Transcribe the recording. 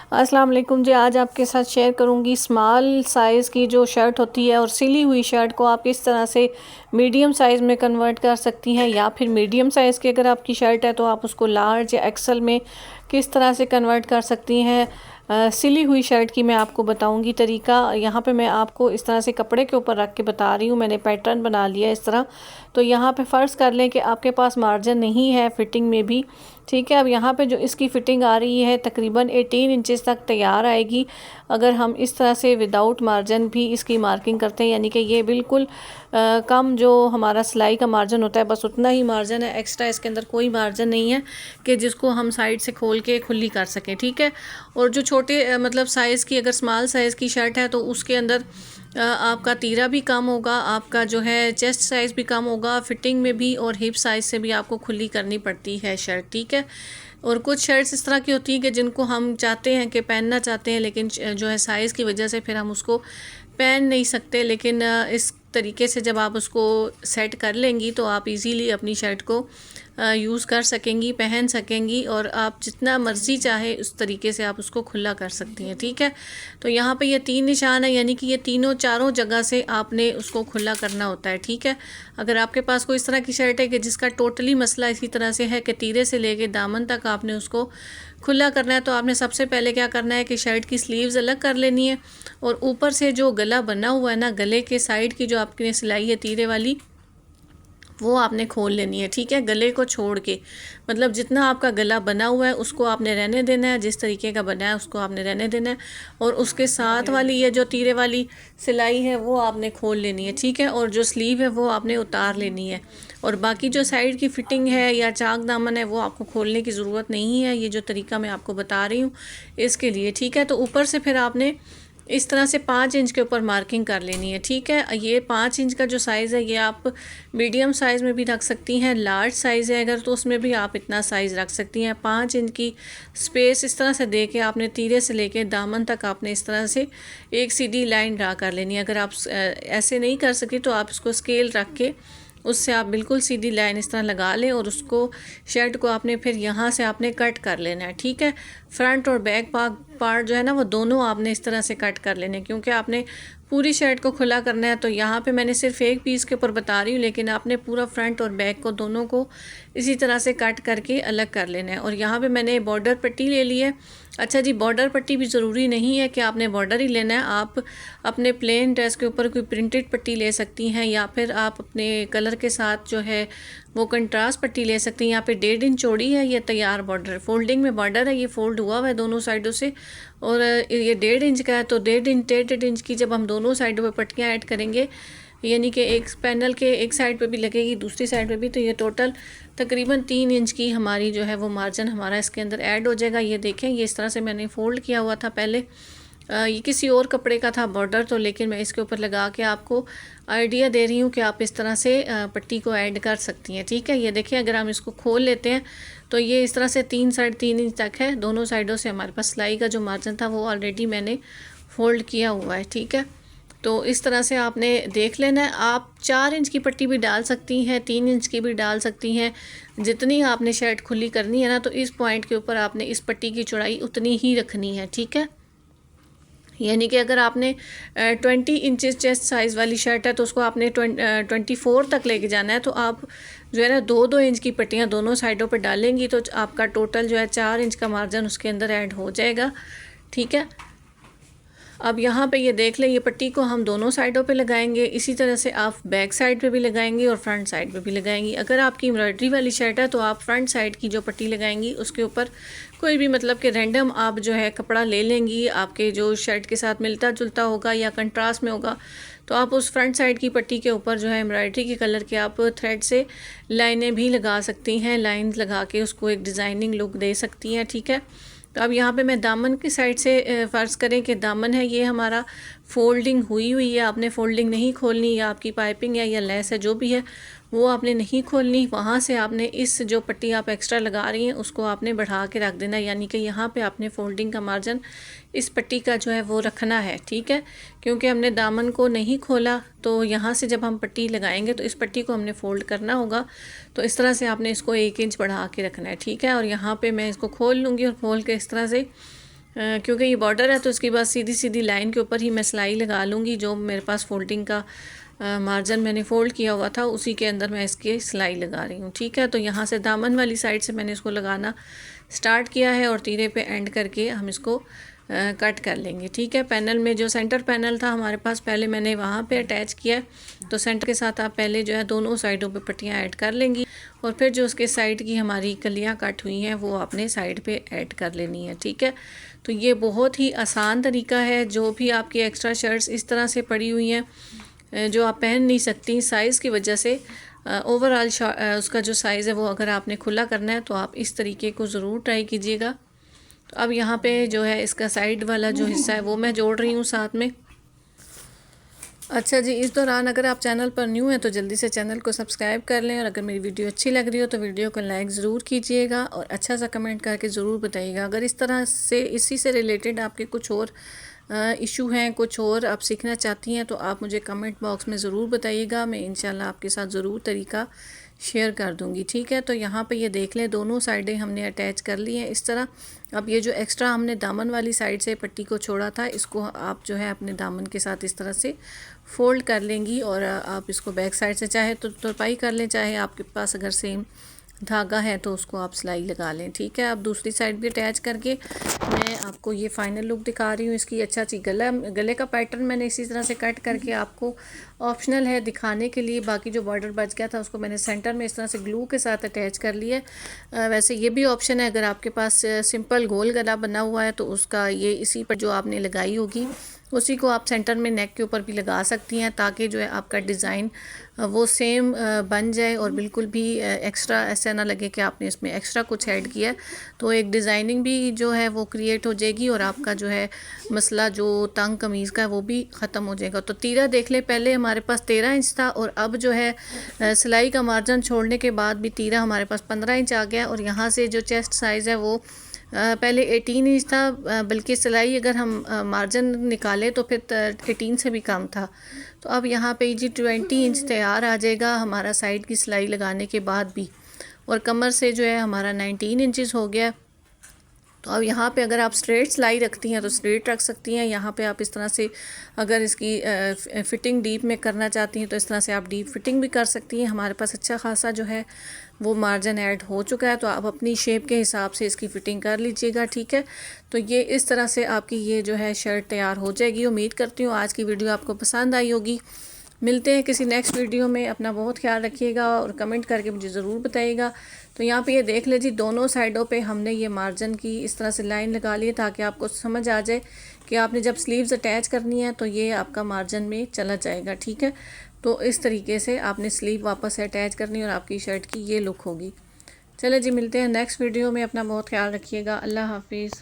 अस्सलाम वालेकुम जी। आज आपके साथ शेयर करूंगी स्मॉल साइज़ की जो शर्ट होती है और सिली हुई शर्ट को आप किस तरह से मीडियम साइज़ में कन्वर्ट कर सकती हैं, या फिर मीडियम साइज़ की अगर आपकी शर्ट है तो आप उसको लार्ज या एक्सल में किस तरह से कन्वर्ट कर सकती हैं। सिली हुई शर्ट की मैं आपको बताऊंगी तरीका। यहाँ पे मैं आपको इस तरह से कपड़े के ऊपर रख के बता रही हूँ, मैंने पैटर्न बना लिया इस तरह। तो यहाँ पे फ़र्ज़ कर लें कि आपके पास मार्जिन नहीं है फ़िटिंग में भी, ठीक है। अब यहाँ पे जो इसकी फ़िटिंग आ रही है तकरीबन 18 इंचेस तक तैयार आएगी अगर हम इस तरह से विदाउट मार्जिन भी इसकी मार्किंग करते हैं, यानी कि ये बिल्कुल कम जो हमारा सिलाई का मार्जिन होता है बस उतना ही मार्जिन है, एक्स्ट्रा इसके अंदर कोई मार्जिन नहीं है कि जिसको हम साइड से खोल के खुली कर सकें, ठीक है। और जो छोटे मतलब साइज़ की अगर स्मॉल साइज़ की शर्ट है तो उसके अंदर आपका तीरा भी कम होगा, आपका जो है चेस्ट साइज़ भी कम होगा, फिटिंग में भी और हिप साइज़ से भी आपको खुली करनी पड़ती है शर्ट, ठीक है। और कुछ शर्ट्स इस तरह की होती हैं कि जिनको हम चाहते हैं कि पहनना चाहते हैं, लेकिन जो है साइज़ की वजह से फिर हम उसको पहन नहीं सकते। लेकिन इस तरीके से जब आप उसको सेट कर लेंगी तो आप इजीली अपनी शर्ट को यूज़ कर सकेंगी, पहन सकेंगी, और आप जितना मर्ज़ी चाहे उस तरीके से आप उसको खुला कर सकती हैं, ठीक है। तो यहाँ पे ये 3 निशान है, यानी कि ये तीनों चारों जगह से आपने उसको खुला करना होता है, ठीक है। अगर आपके पास कोई इस तरह की शर्ट है कि जिसका टोटली मसला इसी तरह से है कि तीरे से लेके दामन तक आपने उसको खुला करना है, तो आपने सबसे पहले क्या करना है कि शर्ट की स्लीव्स अलग कर लेनी है, और ऊपर से जो गला बना हुआ है ना, गले के साइड की जो आपने सिलाई है तीरे वाली, वो आपने खोल लेनी है, ठीक है। गले को छोड़ के, मतलब जितना आपका गला बना हुआ है उसको आपने रहने देना है, जिस तरीके का बना है उसको आपने रहने देना है, और उसके साथ वाली ये जो तीरे वाली सिलाई है वो आपने खोल लेनी है, ठीक है। और जो स्लीव है वो आपने उतार लेनी है, और बाकी जो साइड की फ़िटिंग है या चाक दामन है वो आपको खोलने की ज़रूरत नहीं है। ये जो तरीका मैं आपको बता रही हूँ इसके लिए, ठीक है। तो ऊपर से फिर आपने इस तरह से 5 इंच के ऊपर मार्किंग कर लेनी है, ठीक है। ये 5 इंच का जो साइज़ है ये आप मीडियम साइज़ में भी रख सकती हैं, लार्ज साइज़ है अगर तो उसमें भी आप इतना साइज़ रख सकती हैं। 5 इंच की स्पेस इस तरह से दे के आपने तीरे से लेके दामन तक आपने इस तरह से एक सीधी लाइन ड्रा कर लेनी है। अगर आप ऐसे नहीं कर सकती तो आप इसको स्केल रख के उससे आप बिल्कुल सीधी लाइन इस तरह लगा लें, और उसको शर्ट को आपने फिर यहाँ से आपने कट कर लेना है, ठीक है। फ्रंट और बैक पार्ट जो है ना वो दोनों आपने इस तरह से कट कर लेने, क्योंकि आपने पूरी शर्ट को खुला करना है। तो यहाँ पे मैंने सिर्फ एक पीस के ऊपर बता रही हूँ, लेकिन आपने पूरा फ्रंट और बैक को दोनों को इसी तरह से कट करके अलग कर लेना है। और यहाँ पे मैंने बॉर्डर पट्टी ले ली है। अच्छा जी, बॉर्डर पट्टी भी ज़रूरी नहीं है कि आपने बॉर्डर ही लेना है, आप अपने प्लेन ड्रेस के ऊपर कोई प्रिंटेड पट्टी ले सकती हैं, या फिर आप अपने कलर के साथ जो है वो कंट्रास्ट पट्टी ले सकती हैं। यहाँ पे 1.5 इंच चौड़ी है ये तैयार बॉर्डर, फोल्डिंग में बॉर्डर है, ये फोल्ड हुआ हुआ है दोनों साइडों से, और ये 1.5 इंच का है। तो 1.5 इंच की जब हम दोनों साइडों पे पट्टियाँ ऐड करेंगे, यानी कि एक पैनल के एक साइड पे भी लगेगी दूसरी साइड पे भी, तो ये टोटल तकरीबन 3 इंच की हमारी जो है वो मार्जिन हमारा इसके अंदर ऐड हो जाएगा। ये देखें, ये इस तरह से मैंने फ़ोल्ड किया हुआ था पहले। ये किसी और कपड़े का था बॉर्डर, तो लेकिन मैं इसके ऊपर लगा के आपको आइडिया दे रही हूँ कि आप इस तरह से पट्टी को ऐड कर सकती हैं, ठीक है। ये देखिए, अगर हम इसको खोल लेते हैं तो ये इस तरह से 3 इंच तक है। दोनों साइडों से हमारे पास सिलाई का जो मार्जिन था वो ऑलरेडी मैंने फ़ोल्ड किया हुआ है, ठीक है। तो इस तरह से आपने देख लेना है। आप 4 इंच की पट्टी भी डाल सकती हैं, 3 इंच की भी डाल सकती हैं, जितनी आपने शर्ट खुली करनी है ना, तो इस पॉइंट के ऊपर आपने इस पट्टी की चौड़ाई उतनी ही रखनी है, ठीक है। यानी कि अगर आपने 20 इंचेस चेस्ट साइज़ वाली शर्ट है तो उसको आपने 24 तक लेके जाना है, तो आप जो है ना 2-2 इंच की पट्टियाँ दोनों साइडों पर डालेंगी तो आपका टोटल जो है 4 इंच का मार्जिन उसके अंदर ऐड हो जाएगा, ठीक है। अब यहाँ पे ये देख लें, ये पट्टी को हम दोनों साइडों पे लगाएंगे, इसी तरह से आप बैक साइड पे भी लगाएंगी और फ्रंट साइड पे भी लगाएंगी। अगर आपकी एम्ब्रॉयडरी वाली शर्ट है तो आप फ्रंट साइड की जो पट्टी लगाएंगी उसके ऊपर कोई भी मतलब कि रैंडम आप जो है कपड़ा ले लेंगी, आपके जो शर्ट के साथ मिलता जुलता होगा या कंट्रास्ट में होगा, तो आप उस फ्रंट साइड की पट्टी के ऊपर जो है एम्ब्रॉयडरी के कलर के आप थ्रेड से लाइनें भी लगा सकती हैं, लाइन लगा के उसको एक डिज़ाइनिंग लुक दे सकती हैं, ठीक है। तो अब यहाँ पे मैं दामन की साइड से फ़र्ज़ करें कि दामन है ये हमारा फ़ोल्डिंग हुई हुई है, आपने फ़ोल्डिंग नहीं खोलनी, या आपकी पाइपिंग है या लेस है जो भी है वो आपने नहीं खोलनी। वहाँ से आपने इस जो पट्टी आप एक्स्ट्रा लगा रही हैं उसको आपने बढ़ा के रख देना, यानी कि यहाँ पे आपने फ़ोल्डिंग का मार्जिन इस पट्टी का जो है वो रखना है, ठीक है। क्योंकि हमने दामन को नहीं खोला तो यहाँ से जब हम पट्टी लगाएंगे तो इस पट्टी को हमने फ़ोल्ड करना होगा, तो इस तरह से आपने इसको 1 इंच बढ़ा के रखना है, ठीक है। और यहाँ पे मैं इसको खोल लूँगी और खोल के इस तरह से क्योंकि ये बॉर्डर है तो इसके बाद सीधी सीधी लाइन के ऊपर ही मैं सिलाई लगा लूँगी। जो मेरे पास फोल्डिंग का मार्जिन मैंने फ़ोल्ड किया हुआ था उसी के अंदर मैं इसकी सिलाई लगा रही हूँ। ठीक है, तो यहाँ से दामन वाली साइड से मैंने इसको लगाना स्टार्ट किया है और तीरे पे एंड करके हम इसको कट कर लेंगे। ठीक है, पैनल में जो सेंटर पैनल था हमारे पास पहले मैंने वहाँ पे अटैच किया, तो सेंटर के साथ आप पहले जो है दोनों साइडों पे पट्टियाँ ऐड कर लेंगी और फिर जो उसके साइड की हमारी कलियाँ कट हुई हैं वो आपने साइड पे ऐड कर लेनी है। ठीक है, तो ये बहुत ही आसान तरीका है। जो भी आपकी एक्स्ट्रा शर्ट्स इस तरह से पड़ी हुई हैं जो आप पहन नहीं सकती साइज़ की वजह से, ओवरऑल उसका जो साइज़ है वो अगर आपने खुला करना है तो आप इस तरीके को ज़रूर ट्राई कीजिएगा। तो अब यहाँ पे जो है इसका साइड वाला जो हिस्सा है वो मैं जोड़ रही हूँ साथ में। अच्छा जी, इस दौरान अगर आप चैनल पर न्यू हैं तो जल्दी से चैनल को सब्सक्राइब कर लें और अगर मेरी वीडियो अच्छी लग रही हो तो वीडियो को लाइक ज़रूर कीजिएगा और अच्छा सा कमेंट करके ज़रूर बताइएगा। अगर इस तरह से इसी से रिलेटेड आपके कुछ और इशू हैं, कुछ और आप सीखना चाहती हैं तो आप मुझे कमेंट बॉक्स में ज़रूर बताइएगा। मैं इंशाल्लाह आपके साथ ज़रूर तरीका शेयर कर दूंगी। ठीक है, तो यहाँ पे ये देख लें दोनों साइडें हमने अटैच कर ली हैं इस तरह। अब ये जो एक्स्ट्रा हमने दामन वाली साइड से पट्टी को छोड़ा था इसको आप जो है अपने दामन के साथ इस तरह से फ़ोल्ड कर लेंगी और आप इसको बैक साइड से चाहे तो तुरपाई कर लें, चाहे आपके पास अगर सेम धागा है तो उसको आप सिलाई लगा लें। ठीक है, अब दूसरी साइड भी अटैच करके मैं आपको ये फाइनल लुक दिखा रही हूँ इसकी। अच्छा सी गले का पैटर्न मैंने इसी तरह से कट करके आपको ऑप्शनल है दिखाने के लिए। बाकी जो बॉर्डर बच गया था उसको मैंने सेंटर में इस तरह से ग्लू के साथ अटैच कर लिया है। वैसे ये भी ऑप्शन है, अगर आपके पास सिंपल गोल गला बना हुआ है तो उसका ये इसी पर जो आपने लगाई होगी उसी को आप सेंटर में नेक के ऊपर भी लगा सकती हैं ताकि जो है आपका डिज़ाइन वो सेम बन जाए और बिल्कुल भी एक्स्ट्रा ऐसा ना लगे कि आपने इसमें एक्स्ट्रा कुछ ऐड किया। तो एक डिज़ाइनिंग भी जो है वो क्रिएट हो जाएगी और आपका जो है मसला जो तंग कमीज़ का है वो भी ख़त्म हो जाएगा। तो तीरा देख ले, पहले हमारे पास 13 इंच था और अब जो है सिलाई का मार्जिन छोड़ने के बाद भी तीरा हमारे पास 15 इंच आ गया और यहाँ से जो चेस्ट साइज़ है वो पहले 18 इंच था, बल्कि सिलाई अगर हम मार्जिन निकालें तो फिर 18 से भी कम था। तो अब यहाँ पे जी 20 इंच तैयार आ जाएगा हमारा साइड की सिलाई लगाने के बाद भी, और कमर से जो है हमारा 19 इंचज़ हो गया। तो अब यहाँ पे अगर आप स्ट्रेट सिलाई रखती हैं तो स्ट्रेट रख सकती हैं। यहाँ पे आप इस तरह से अगर इसकी फ़िटिंग डीप में करना चाहती हैं तो इस तरह से आप डीप फिटिंग भी कर सकती हैं। हमारे पास अच्छा खासा जो है वो मार्जिन ऐड हो चुका है, तो आप अपनी शेप के हिसाब से इसकी फ़िटिंग कर लीजिएगा। ठीक है, तो ये इस तरह से आपकी ये जो है शर्ट तैयार हो जाएगी। उम्मीद करती हूँ आज की वीडियो आपको पसंद आई होगी। मिलते हैं किसी नेक्स्ट वीडियो में। अपना बहुत ख्याल रखिएगा और कमेंट करके मुझे ज़रूर बताइएगा। तो यहाँ पे ये देख लीजिए दोनों साइडों पे हमने ये मार्जिन की इस तरह से लाइन लगा ली है ताकि आपको समझ आ जाए कि आपने जब स्लीव्स अटैच करनी है तो ये आपका मार्जिन में चला जाएगा। ठीक है, तो इस तरीके से आपने स्लीव वापस से अटैच करनी और आपकी शर्ट की ये लुक होगी। चले जी, मिलते हैं नेक्स्ट वीडियो में। अपना बहुत ख्याल रखिएगा। अल्लाह हाफिज़।